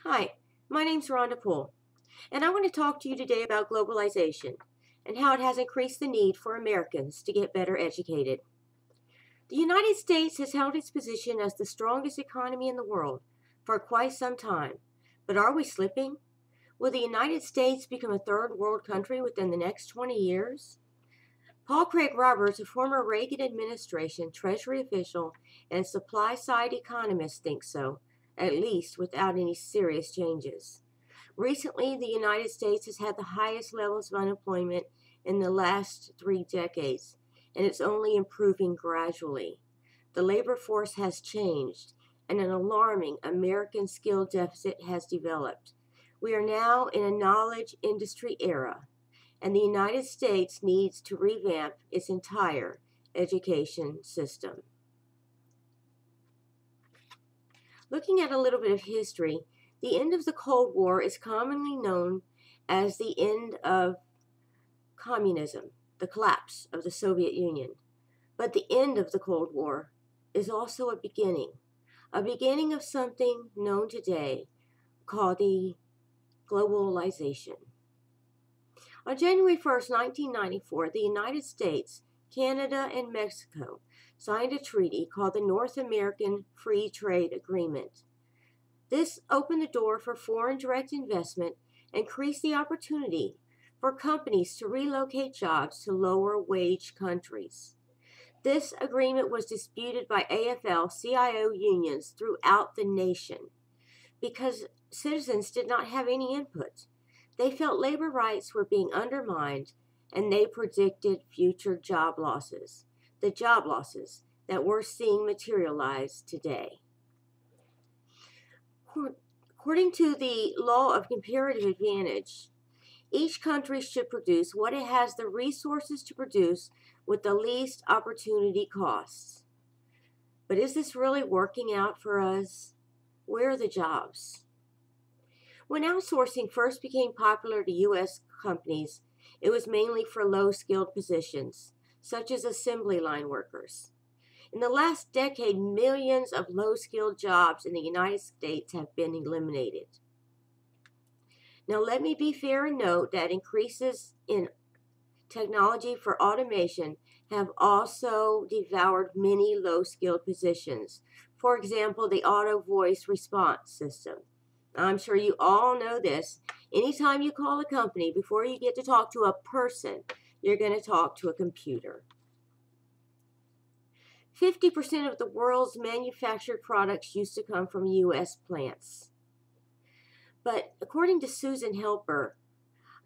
Hi, my name's Rhonda Poole, and I want to talk to you today about globalization and how it has increased the need for Americans to get better educated. The United States has held its position as the strongest economy in the world for quite some time, but are we slipping? Will the United States become a third world country within the next 20 years? Paul Craig Roberts, a former Reagan administration Treasury official and supply-side economist, thinks so, at least without any serious changes. Recently, the United States has had the highest levels of unemployment in the last 3 decades, and it's only improving gradually. The labor force has changed, and an alarming American skill deficit has developed. We are now in a knowledge industry era, and the United States needs to revamp its entire education system. Looking at a little bit of history, the end of the Cold War is commonly known as the end of communism, the collapse of the Soviet Union. But the end of the Cold War is also a beginning of something known today called the globalization. On January 1st, 1994, the United States, Canada, and Mexico signed a treaty called the North American Free Trade Agreement. This opened the door for foreign direct investment and increased the opportunity for companies to relocate jobs to lower wage countries. This agreement was disputed by AFL-CIO unions throughout the nation because citizens did not have any input. They felt labor rights were being undermined, and they predicted future job losses, the job losses that we're seeing materialize today. According to the law of comparative advantage, each country should produce what it has the resources to produce with the least opportunity costs. But is this really working out for us? Where are the jobs? When outsourcing first became popular to U.S. companies, it was mainly for low-skilled positions, such as assembly line workers. In the last decade, millions of low-skilled jobs in the United States have been eliminated. Now, let me be fair and note that increases in technology for automation have also devoured many low-skilled positions. For example, the auto voice response system. I'm sure you all know this. Anytime you call a company, before you get to talk to a person, you're going to talk to a computer. 50% of the world's manufactured products used to come from U.S. plants. But according to Susan Helper,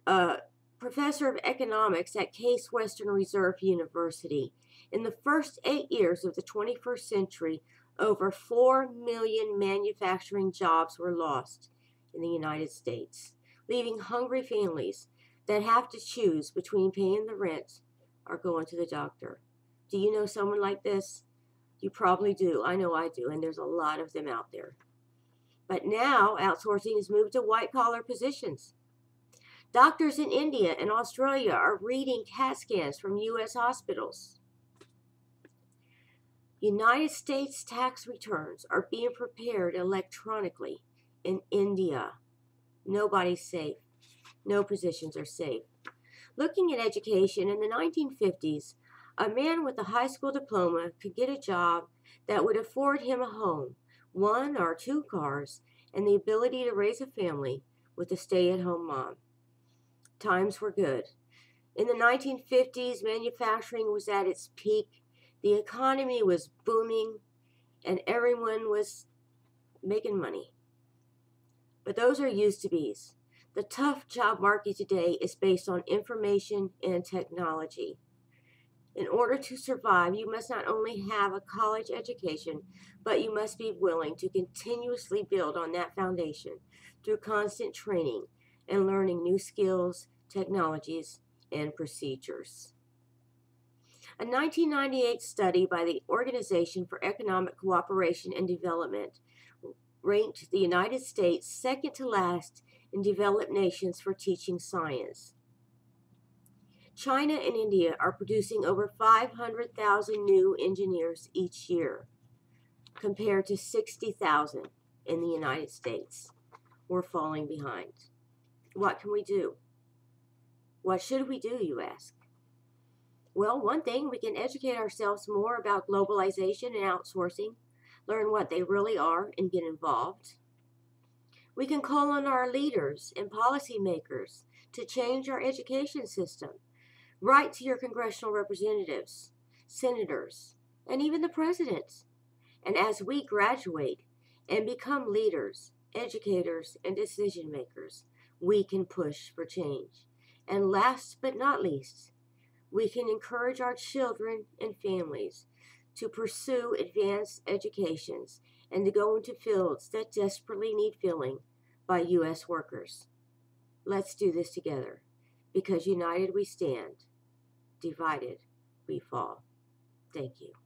a professor of economics at Case Western Reserve University, in the first 8 years of the 21st century, over 4 million manufacturing jobs were lost in the United States, leaving hungry families that have to choose between paying the rent or going to the doctor. Do you know someone like this? You probably do. I know I do, and there's a lot of them out there. But now outsourcing has moved to white-collar positions. Doctors in India and Australia are reading CAT scans from U.S. hospitals. United States tax returns are being prepared electronically in India. Nobody's safe. No positions are safe. Looking at education, in the 1950s, a man with a high school diploma could get a job that would afford him a home, 1 or 2 cars, and the ability to raise a family with a stay-at-home mom. Times were good. In the 1950s, manufacturing was at its peak. The economy was booming, and everyone was making money. But those are used-to-bes. The tough job market today is based on information and technology. In order to survive, you must not only have a college education, but you must be willing to continuously build on that foundation through constant training and learning new skills, technologies, and procedures. A 1998 study by the Organization for Economic Cooperation and Development ranked the United States second to last in developed nations for teaching science. China and India are producing over 500,000 new engineers each year, compared to 60,000 in the United States. we're falling behind. What can we do? What should we do, you ask? Well, one thing, we can educate ourselves more about globalization and outsourcing, learn what they really are, and get involved. We can call on our leaders and policymakers to change our education system. Write to your congressional representatives, senators, and even the president. And as we graduate and become leaders, educators, and decision makers, we can push for change. And last but not least, we can encourage our children and families to pursue advanced educations and to go into fields that desperately need filling by U.S. workers. Let's do this together, because united we stand, divided we fall. Thank you.